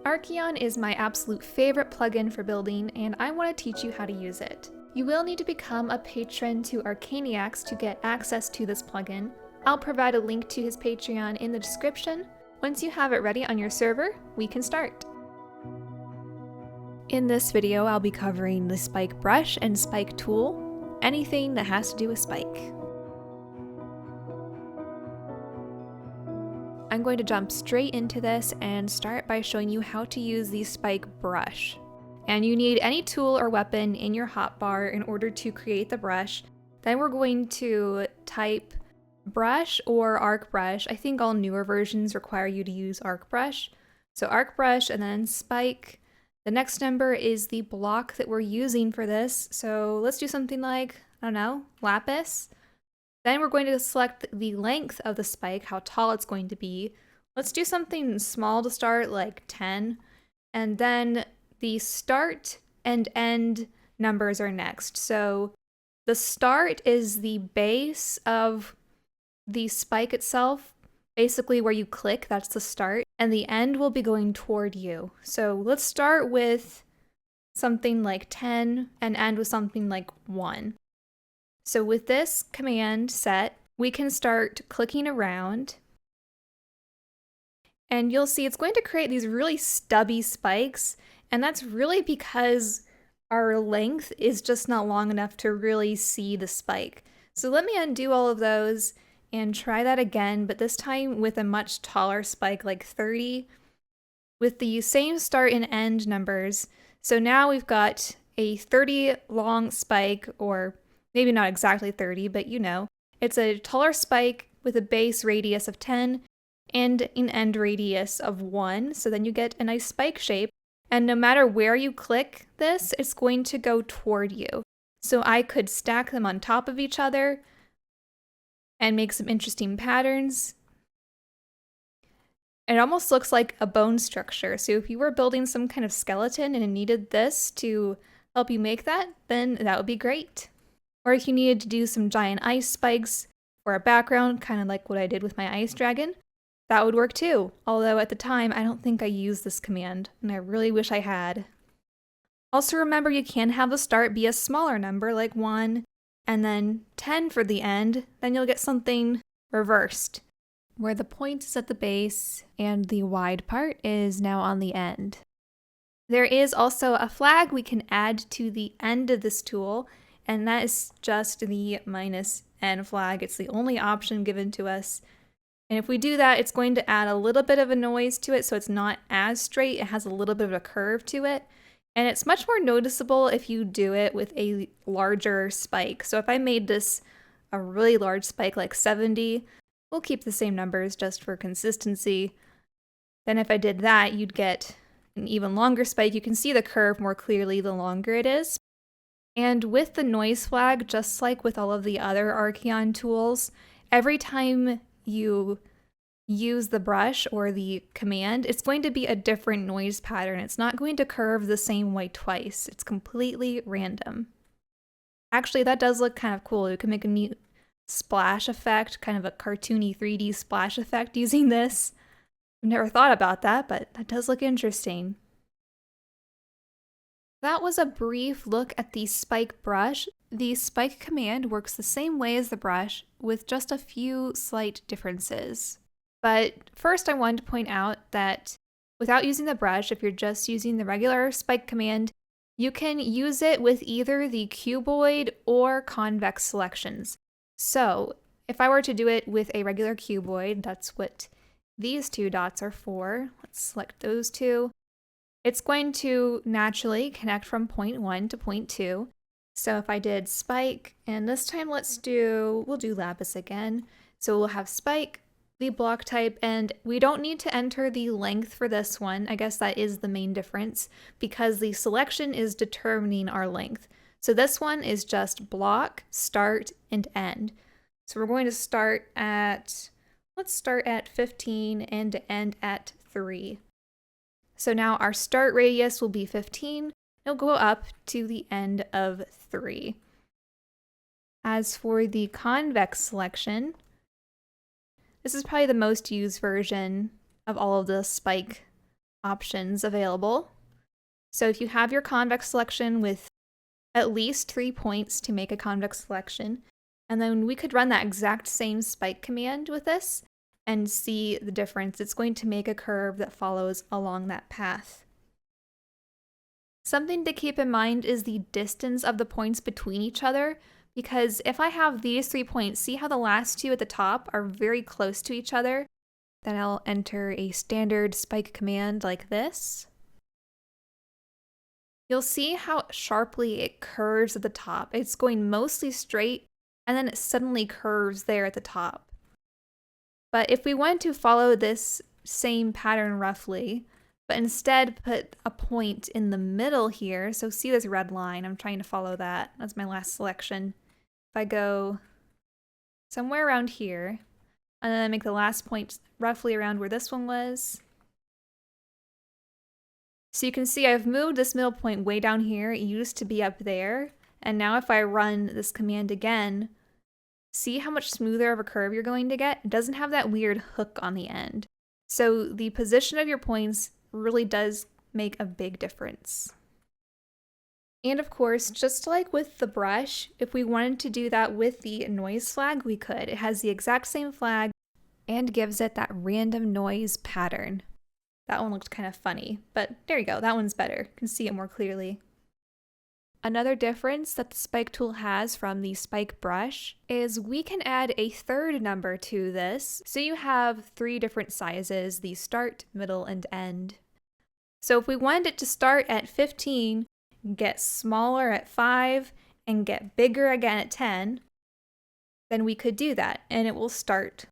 Arceon is my absolute favorite plugin for building, and I want to teach you how to use it. You will need to become a patron to Arcaniax to get access to this plugin. I'll provide a link to his Patreon in the description. Once you have it ready on your server, we can start. In this video, I'll be covering the spike brush and spike tool, anything that has to do with spike. I'm going to jump straight into this and start by showing you how to use the spike brush. And you need any tool or weapon in your hotbar in order to create the brush. Then we're going to type brush or arc brush. I think all newer versions require you to use arc brush. So arc brush and then spike. The next number is the block that we're using for this. So let's do something like, I don't know, lapis. Then we're going to select the length of the spike, how tall it's going to be. Let's do something small to start, like 10. And then the start and end numbers are next. So the start is the base of the spike itself, basically where you click, that's the start. And the end will be going toward you. So let's start with something like 10 and end with something like 1. So with this command set, we can start clicking around. And you'll see it's going to create these really stubby spikes. And that's really because our length is just not long enough to really see the spike. So let me undo all of those and try that again, but this time with a much taller spike, like 30, with the same start and end numbers. So now we've got a 30 long spike, or maybe not exactly 30, but you know. It's a taller spike with a base radius of 10 and an end radius of 1, so then you get a nice spike shape. And no matter where you click this, it's going to go toward you. So I could stack them on top of each other and make some interesting patterns. It almost looks like a bone structure. So if you were building some kind of skeleton and needed this to help you make that, then that would be great. Or if you needed to do some giant ice spikes for a background, kind of like what I did with my ice dragon, that would work too. Although at the time, I don't think I used this command, and I really wish I had. Also remember, you can have the start be a smaller number, like 1, and then 10 for the end, then you'll get something reversed, where the point is at the base and the wide part is now on the end. There is also a flag we can add to the end of this tool, and that is just the -n flag. It's the only option given to us. And if we do that, it's going to add a little bit of a noise to it, so it's not as straight. It has a little bit of a curve to it. And it's much more noticeable if you do it with a larger spike. So if I made this a really large spike, like 70, we'll keep the same numbers just for consistency. Then if I did that, you'd get an even longer spike. You can see the curve more clearly the longer it is. And with the noise flag, just like with all of the other Arceon tools, every time you use the brush or the command, it's going to be a different noise pattern. It's not going to curve the same way twice. It's completely random. Actually, that does look kind of cool. You can make a neat splash effect, kind of a cartoony 3D splash effect using this. I've never thought about that, but that does look interesting. That was a brief look at the spike brush. The spike command works the same way as the brush, with just a few slight differences. But first I wanted to point out that without using the brush, if you're just using the regular spike command, you can use it with either the cuboid or convex selections. So if I were to do it with a regular cuboid, that's what these two dots are for. Let's select those two. It's going to naturally connect from point 1 to point 2. So if I did spike, and this time we'll do lapis again. So we'll have spike, the block type, and we don't need to enter the length for this one. I guess that is the main difference because the selection is determining our length. So this one is just block, start, and end. So we're going to start at, let's start at 15 and end at 3. So now our start radius will be 15. It'll go up to the end of 3. As for the convex selection, this is probably the most used version of all of the spike options available. So if you have your convex selection with at least 3 points to make a convex selection, and then we could run that exact same spike command with this and see the difference. It's going to make a curve that follows along that path. Something to keep in mind is the distance of the points between each other, because if I have these 3 points, see how the last two at the top are very close to each other? Then I'll enter a standard spike command like this. You'll see how sharply it curves at the top. It's going mostly straight, and then it suddenly curves there at the top. But if we want to follow this same pattern roughly, but instead put a point in the middle here, so see this red line, I'm trying to follow that. That's my last selection. If I go somewhere around here, and then I make the last point roughly around where this one was. So you can see I've moved this middle point way down here. It used to be up there. And now if I run this command again, see how much smoother of a curve you're going to get? It doesn't have that weird hook on the end. So the position of your points really does make a big difference. And of course, just like with the brush, if we wanted to do that with the noise flag, we could. It has the exact same flag and gives it that random noise pattern. That one looked kind of funny, but there you go, that one's better. You can see it more clearly. Another difference that the spike tool has from the spike brush is we can add a third number to this. So you have 3 different sizes, the start, middle, and end. So if we wanted it to start at 15, get smaller at 5, and get bigger again at 10, then we could do that, and it will start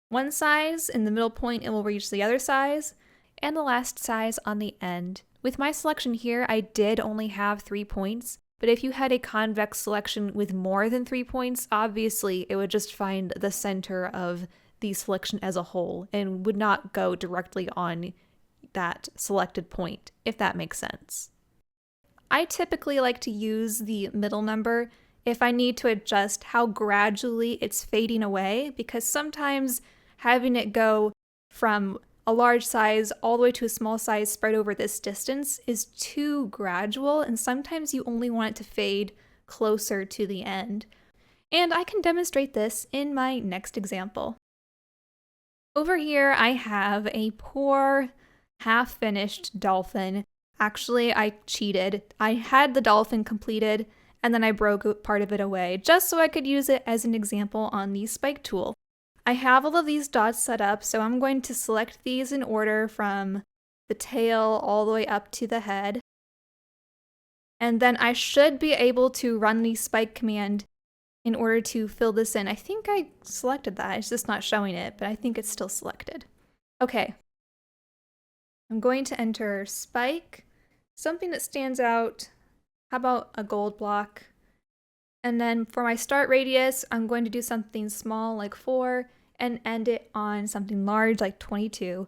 one size, in the middle point it will reach the other size, and the last size on the end. With my selection here, I did only have 3 points, but if you had a convex selection with more than 3 points, obviously it would just find the center of the selection as a whole and would not go directly on that selected point, if that makes sense. I typically like to use the middle number if I need to adjust how gradually it's fading away, because sometimes having it go from a large size all the way to a small size spread over this distance is too gradual, and sometimes you only want it to fade closer to the end. And I can demonstrate this in my next example. Over here I have a poor, half-finished dolphin. Actually, I cheated. I had the dolphin completed, and then I broke part of it away, just so I could use it as an example on the spike tool. I have all of these dots set up, so I'm going to select these in order from the tail all the way up to the head. And then I should be able to run the spike command in order to fill this in. I think I selected that, it's just not showing it, but I think it's still selected. Okay. I'm going to enter spike, something that stands out. How about a gold block? And then for my start radius, I'm going to do something small like 4 and end it on something large like 22.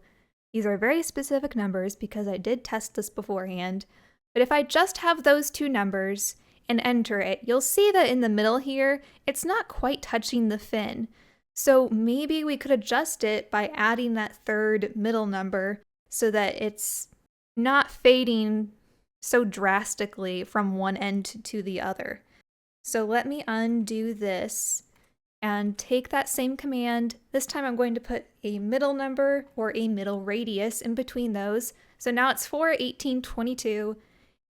These are very specific numbers because I did test this beforehand. But if I just have those 2 numbers and enter it, you'll see that in the middle here, it's not quite touching the fin. So maybe we could adjust it by adding that third middle number so that it's not fading so drastically from one end to the other. So let me undo this and take that same command. This time I'm going to put a middle number or a middle radius in between those. So now it's 4, 18, 22.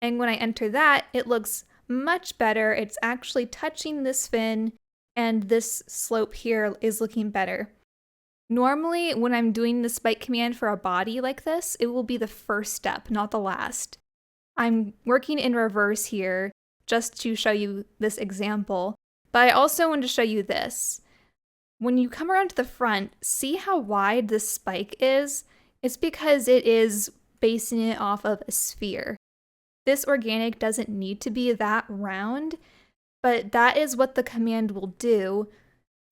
And when I enter that, it looks much better. It's actually touching this fin, and this slope here is looking better. Normally, when I'm doing the spike command for a body like this, it will be the first step, not the last. I'm working in reverse here just to show you this example, but I also want to show you this. When you come around to the front, see how wide this spike is? It's because it is basing it off of a sphere. This organic doesn't need to be that round, but that is what the command will do.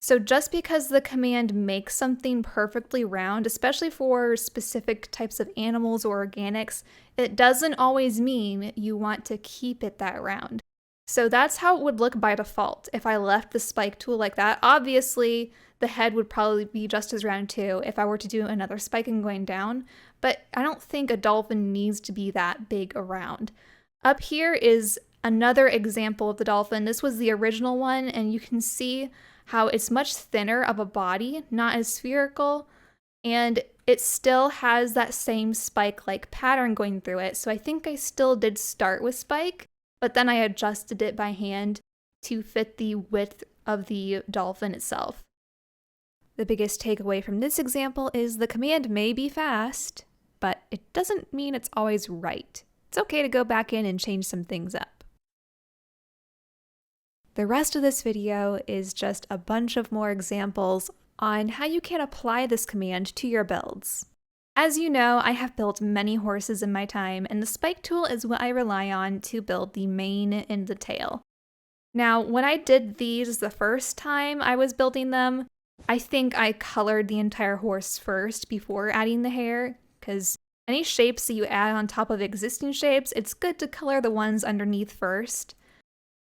So just because the command makes something perfectly round, especially for specific types of animals or organics, it doesn't always mean you want to keep it that round. So that's how it would look by default. If I left the spike tool like that, obviously the head would probably be just as round too if I were to do another spike and going down, but I don't think a dolphin needs to be that big around. Up here is another example of the dolphin. This was the original one, and you can see how it's much thinner of a body, not as spherical, and it still has that same spike-like pattern going through it. So I think I still did start with spike, but then I adjusted it by hand to fit the width of the dolphin itself. The biggest takeaway from this example is the command may be fast, but it doesn't mean it's always right. It's okay to go back in and change some things up. The rest of this video is just a bunch of more examples on how you can apply this command to your builds. As you know, I have built many horses in my time, and the spike tool is what I rely on to build the mane and the tail. Now, when I did these the first time I was building them, I think I colored the entire horse first before adding the hair, because any shapes that you add on top of existing shapes, it's good to color the ones underneath first.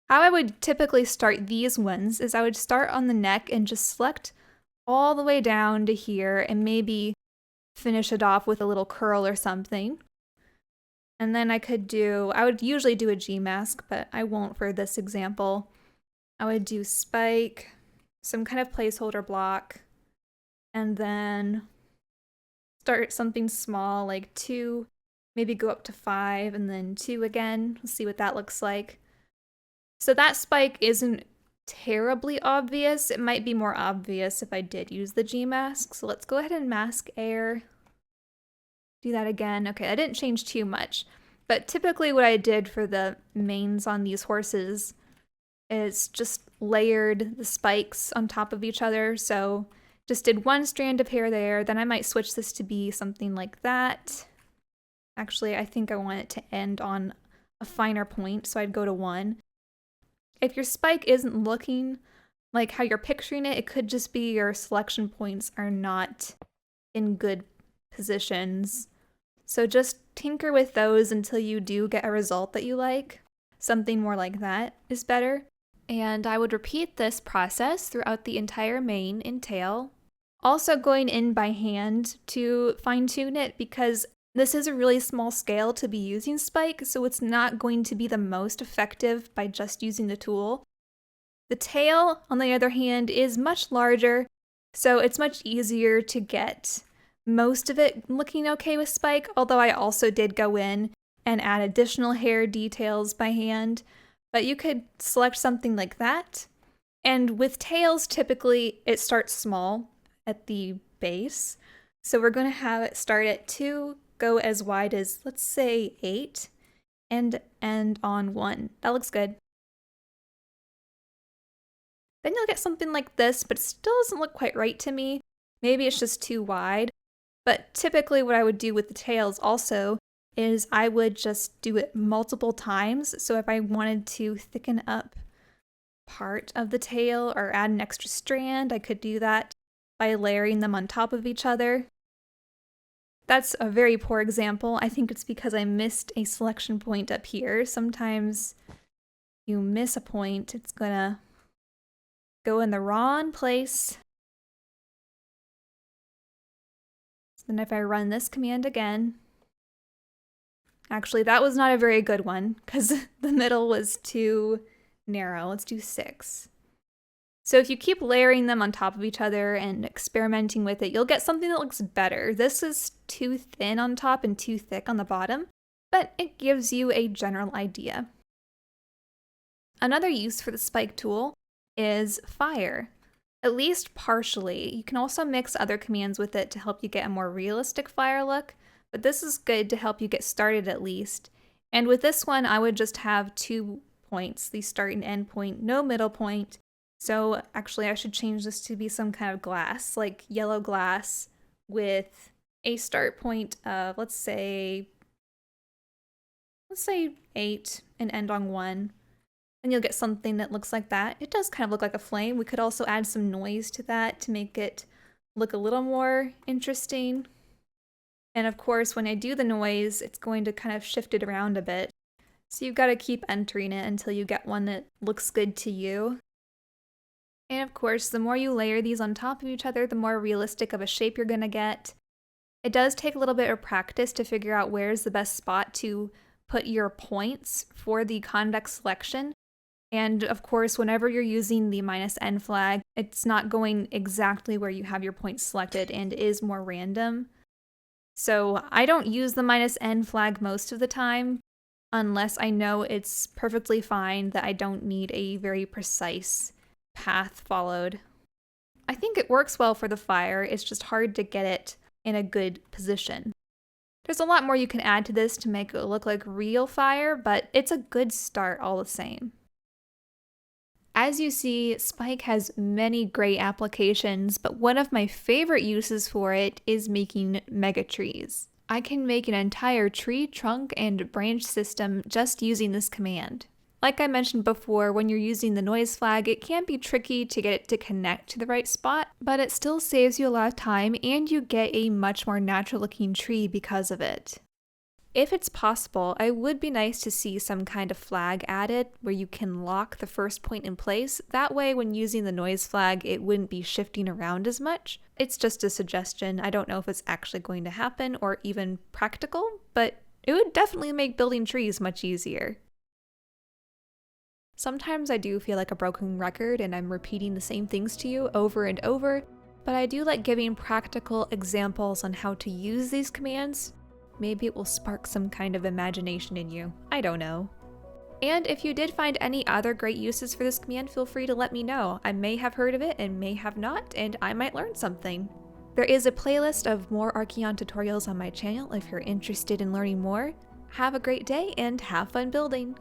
How I would typically start these ones is I would start on the neck and just select all the way down to here and maybe finish it off with a little curl or something. And then I would usually do a G mask, but I won't for this example. I would do spike, some kind of placeholder block, and then start something small like 2, maybe go up to 5, and then 2 again. Let's see what that looks like. So that spike isn't terribly obvious. It might be more obvious if I did use the G mask. So let's go ahead and mask air. Do that again. Okay, I didn't change too much, but typically what I did for the manes on these horses is just layered the spikes on top of each other. So just did one strand of hair there, then I might switch this to be something like that. Actually, I think I want it to end on a finer point, so I'd go to 1. If your spike isn't looking like how you're picturing it, it could just be your selection points are not in good positions. So just tinker with those until you do get a result that you like. Something more like that is better. And I would repeat this process throughout the entire mane and tail. Also going in by hand to fine-tune it, because this is a really small scale to be using spike, so it's not going to be the most effective by just using the tool. The tail, on the other hand, is much larger, so it's much easier to get most of it looking okay with spike, although I also did go in and add additional hair details by hand. But you could select something like that. And with tails, typically it starts small at the base. So we're going to have it start at 2, go as wide as, let's say, 8, and end on 1. That looks good. Then you'll get something like this, but it still doesn't look quite right to me. Maybe it's just too wide. But typically what I would do with the tails also is I would just do it multiple times. So if I wanted to thicken up part of the tail or add an extra strand, I could do that by layering them on top of each other. That's a very poor example. I think it's because I missed a selection point up here. Sometimes you miss a point, it's gonna go in the wrong place. Then if I run this command again, actually that was not a very good one because the middle was too narrow. Let's do 6. So if you keep layering them on top of each other and experimenting with it, you'll get something that looks better. This is too thin on top and too thick on the bottom, but it gives you a general idea. Another use for the spike tool is fire. At least partially. You can also mix other commands with it to help you get a more realistic fire look, but this is good to help you get started at least. And with this one, I would just have 2 points, the start and end point, no middle point. So actually I should change this to be some kind of glass, like yellow glass with a start point of, let's say 8 and end on 1. And you'll get something that looks like that. It does kind of look like a flame. We could also add some noise to that to make it look a little more interesting. And of course, when I do the noise, it's going to kind of shift it around a bit. So you've got to keep entering it until you get one that looks good to you. And of course, the more you layer these on top of each other, the more realistic of a shape you're going to get. It does take a little bit of practice to figure out where's the best spot to put your points for the convex selection. And of course, whenever you're using the -n flag, it's not going exactly where you have your points selected and is more random. So I don't use the -n flag most of the time, unless I know it's perfectly fine that I don't need a very precise path followed. I think it works well for the fire, it's just hard to get it in a good position. There's a lot more you can add to this to make it look like real fire, but it's a good start all the same. As you see, Spike has many great applications, but one of my favorite uses for it is making mega trees. I can make an entire tree, trunk, and branch system just using this command. Like I mentioned before, when you're using the noise flag, it can be tricky to get it to connect to the right spot, but it still saves you a lot of time and you get a much more natural looking tree because of it. If it's possible, it would be nice to see some kind of flag added where you can lock the first point in place. That way, when using the noise flag, it wouldn't be shifting around as much. It's just a suggestion. I don't know if it's actually going to happen or even practical, but it would definitely make building trees much easier. Sometimes I do feel like a broken record and I'm repeating the same things to you over and over, but I do like giving practical examples on how to use these commands. Maybe it will spark some kind of imagination in you. I don't know. And if you did find any other great uses for this command, feel free to let me know. I may have heard of it and may have not, and I might learn something. There is a playlist of more Arceon tutorials on my channel if you're interested in learning more. Have a great day and have fun building!